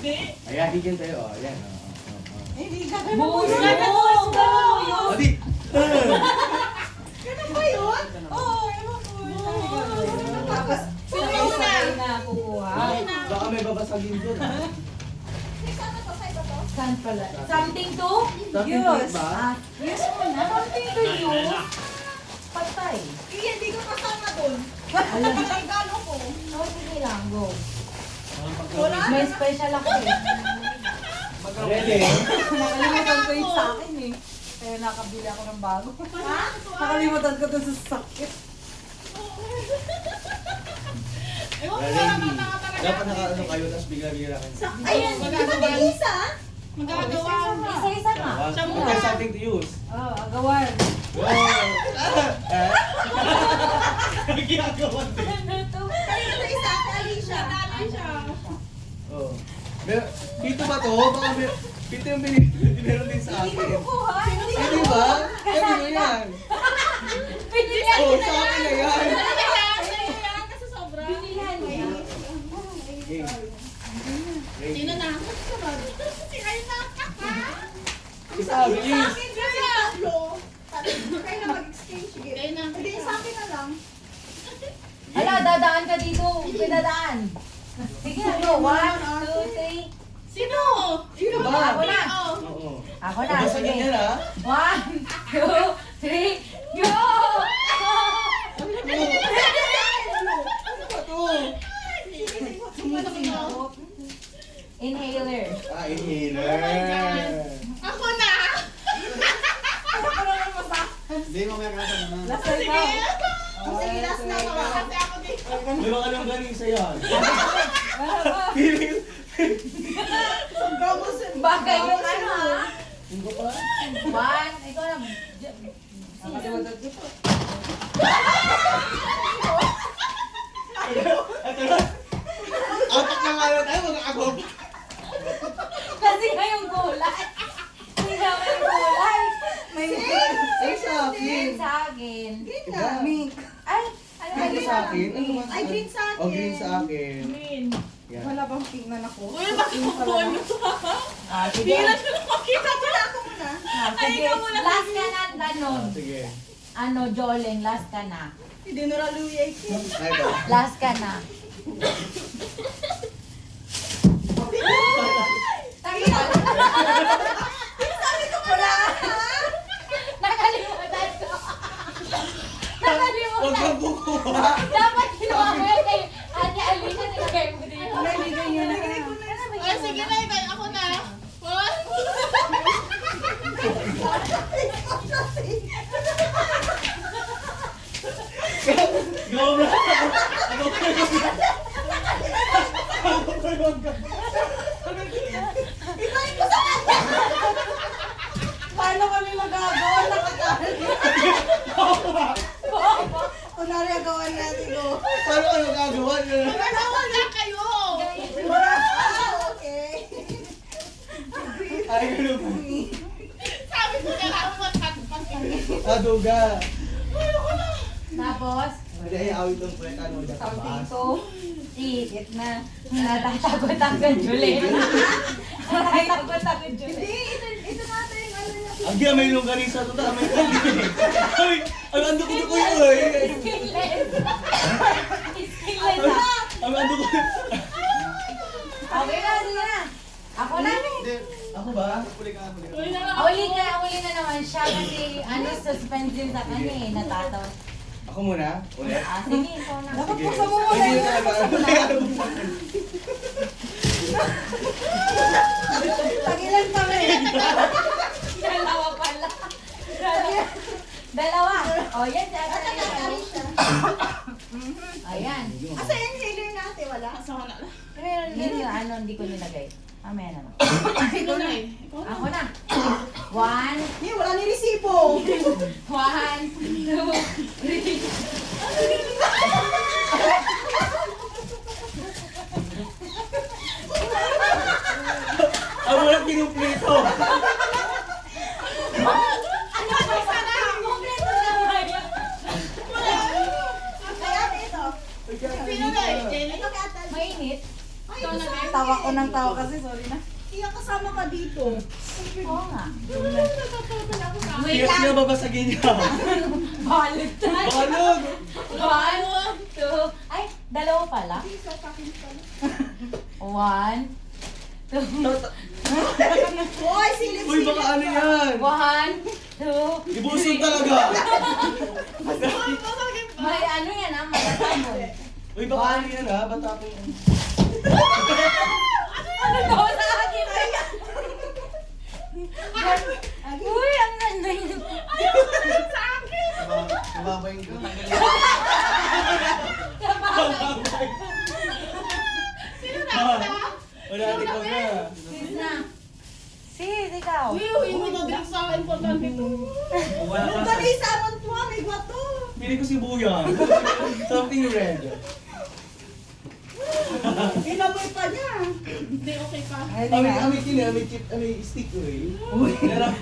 Ayan, higyan tayo. Oh, ayan. Hindi ka ganun. Buhos na buhos ka. O, di. Ganun ba yun? Oo, ewan ko. Tapos, Sabay-sabay na kukuha. Baka may babasagin doon. Saan pala? Something to? Something to eat ba? Yes mo na. Something to use. Patay. hindi ko kasama doon. Alam. Regalo ko. Oh, sige lang. Go. Wala. May special ako eh. Ready? Nakalimutan ko yung sa akin eh. Kaya nakabili ako ng bago. Ha? Nakalimutan ko doon sa sakit. Ready? Dapat naka-ano kayo, tapos bigla-bigla kayo. Ayan, hindi ba isa? Magagawa. Isa-isa nga. Okay, something to use. Oo, agawan. Ginagawa din. Ano to? Kanina na isa, Alicia. Oh. Pito ba to? Baka pito yung meron din sa Hindi ko akin. kukuha. Hindi ba? Sabi mo yan. Binilihan Oh, niya sa na akin na yan. yan. Binilihan niya. Okay. Ready? na? Si Aina. Isa, bilis. Kayo na mag-exchange. Sige. Hindi, sa akin na lang. Hala, dadaan ka dito. Pinadaan. Sige na, go. 1, 2, 3. Sino? Sino ba? Ako na. Oo. Ako na. Babasagin Sige. yan ha? 1, 2, 3, go! Ano ba to? Inhaler. Ah, inhaler. Ako na! Hindi, mamaya ka na. Last time na. Sige, last na ako. Kasi ako dito. May mga nang galing sa yan. Feeling. Bagay yung ano ha? Hindi ko pa. 1, ikaw na. Ito na. Atak na nga lang tayo, mag-agop. Kasi nga yung gulay. Hindi naman yung gulay. May Ay, sa akin. sa akin. Green Diba? na. Mink. Ay, ano ba Ano yun? sa akin? Ano ba? Ay, green sa akin. Oh, green sa akin. Yan. Wala bang tingnan ako? Uy, bakit mo po ano? Ah, sige. Makita mo na ako muna. Ah, sige. Last ka na, ano, Ah, sige. ano, Joleng, last ka na. Hindi nuraluyay ko. Ay, ito. Last ka na. Sabi ko wala ka. Nakalimutan ko. Huwag Nakalimutan. kang kukuha. Dapat ginawa mo yun kay Ate Alina, nilagay mo dito. Nalagay niya na. Ay, sige na, ibay ako na. One. Go na. Ano pa yun? Ano pa yun? Ibay ko sa kanya. Paano kami magagawa? Nakakali. Kunwari agawan natin ko. Paano kayo gagawa nyo? Wala kayo. Wala. Okay. Ay, ano ba? Sabi ko na lang matagpag. Aduga. Tapos, Hindi, ay awit lang po yung ano dyan sa something baas. to eat na natatagot ang Julie. Natatagot ang Hindi, Julie. ito natin yung ano yung Ang may longganisa to ta, may longganisa. Ay, ang ando ko ko yun eh. Skinless. Skinless ah. Ang ando ko. Okay na, sige na. Ako na. Ako ba? Huli ka. Uy, na lang. Uli na naman siya kasi ano suspense din sa kanya eh, natatawa. Ako muna? Ulit? Ah, sige, ikaw na. Dapat Sige. buksan mo muna Ay, yun. hindi talaga. Tagilan kami. Dalawa pala. Dalawa. O, yan. Ayan. Asa yung inhaler natin? Wala? Kasama na lang. Meron din yung ano, hindi ko nilagay. Mamaya na lang. Ikaw na eh. Ikaw na. Ako na. 1, Hindi, wala ni resibo. 1, 2, 3. Ang walang kinuplito. Ano ba sana? Kompleto na ba yun? Kaya ito. Sino na eh? Jenny? Ito kaya tal. Mainit. Ay, Ikaw na, kasama. guys. Tawa ko ng tawa kasi, sorry na. Iya, kasama ka dito. Oo nga. Natatapan ako sa akin. Sino babasagin niya? Balot tayo. Balog! 1, 2, ay, dalawa pala. 1, 2, Hoy, silip-silip. Uy, baka ano yan? 1, 2, Ibusog talaga! may ano yan ah, magatamon. Uy, baka ano yan ha? Bata ko yan. Ano daw sa akin? Uy, ang ganda yun. Nababayin ka. Sino na? Wala, ikaw na. Sis na. Sis, ikaw. Uy, hindi ko din sa akin importante ito. Wala Ang ka. dali sa amon po, may gwato. Pili ko si Buyang. Something red. Inamoy pa niya. Hindi, okay pa. Ami kini, ami chip, ami stick ko eh. Uy, meron.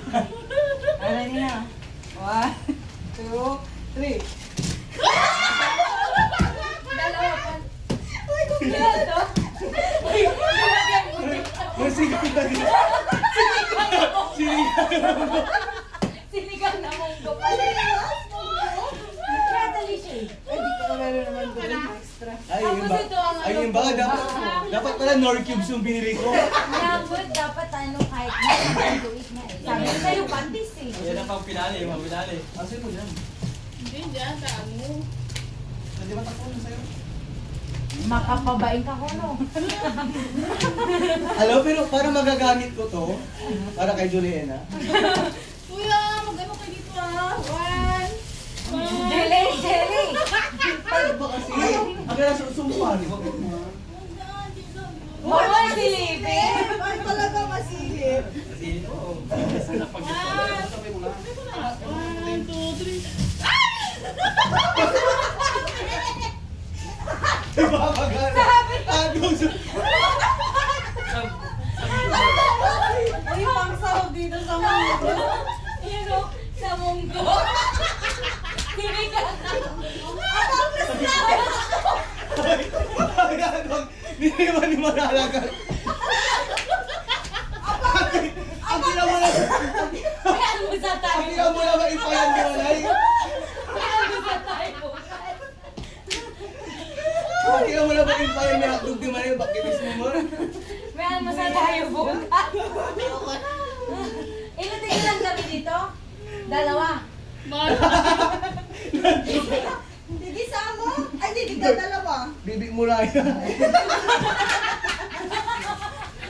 Ano niya? 1, 2, 3. Dalawa pa. Ay, kung Dalawa. Uy, nilagyan mo. Masigaw na din. Sinigaw. Sinigang na munggo pala. Kaya dali siya eh. Ay, di ka meron naman doon extra. Ay, Tapos yun ba? ito ang Ay, ano yun ba? po. Dapat pala Nor Cubes yung binili ko. Nabot, dapat ano kahit na tuwid na eh. Sabi ko sa'yo, pandis eh. Yan ang pang pinali, yung mga pinali. Asin mo dyan. Hindi, dyan, sa ano. Hindi ba takbo na sa'yo? Makapabain ka ko no. Alam, pero para magagamit ko to, para kay Juliana. Kuya, mag-ano kayo dito ah. 1, 2, Jelly, jelly. Ano ba kasi? Ang gana sumpan. Huwag mo silipin. Ay, talaga masilip. Kasi, oo. Sana pag sabay mo lang. 1, 2, 3. Diba magana? Ano? Ay, pang sarap dito sa mga. Yan o, sa munggo. Sinigang na. Hindi naman ni Maralaga. Ang gina mo na, May almusa ang tayo. gina mo na maipayan di walay. May almusa tayo. Ang gina mo na maipayan ni hotdog di walay. Bakit mismo mo? May almusa tayo bukas. Ilan lang kami dito? Dalawa. Hindi sa mo? Ay, hindi ka dalawa. Bibi mo na yan.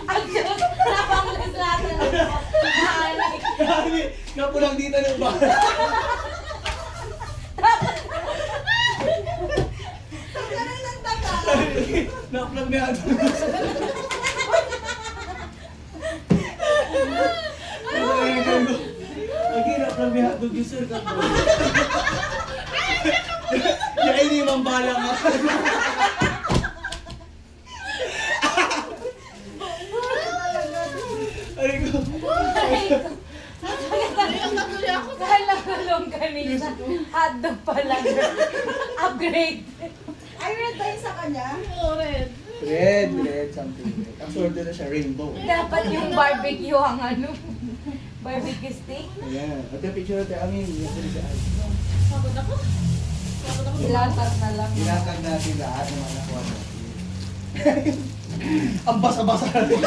Ang Diyos, napanglaslatan ako. Naanik. Kami, napulang dito ng ba? Ang ganun ng taga. Napulang na hotdog. Lagi napulang na hotdog yung sir ka bro. Yan ini mambala ka. Ay ko. Kala ko long kanina. Hotdog pala. Upgrade. Ay, red ba yun sa kanya? Red. Red something red. Ang sorte na siya, rainbow. Dapat yung barbecue ang ano. Barbecue steak. Ayan. At yung picture natin, amin, yung siligaan. Pagod ako. Pagod ako. Ilatag na lang. Inatag natin lahat ng mga nakuha natin. Ang basa-basa natin.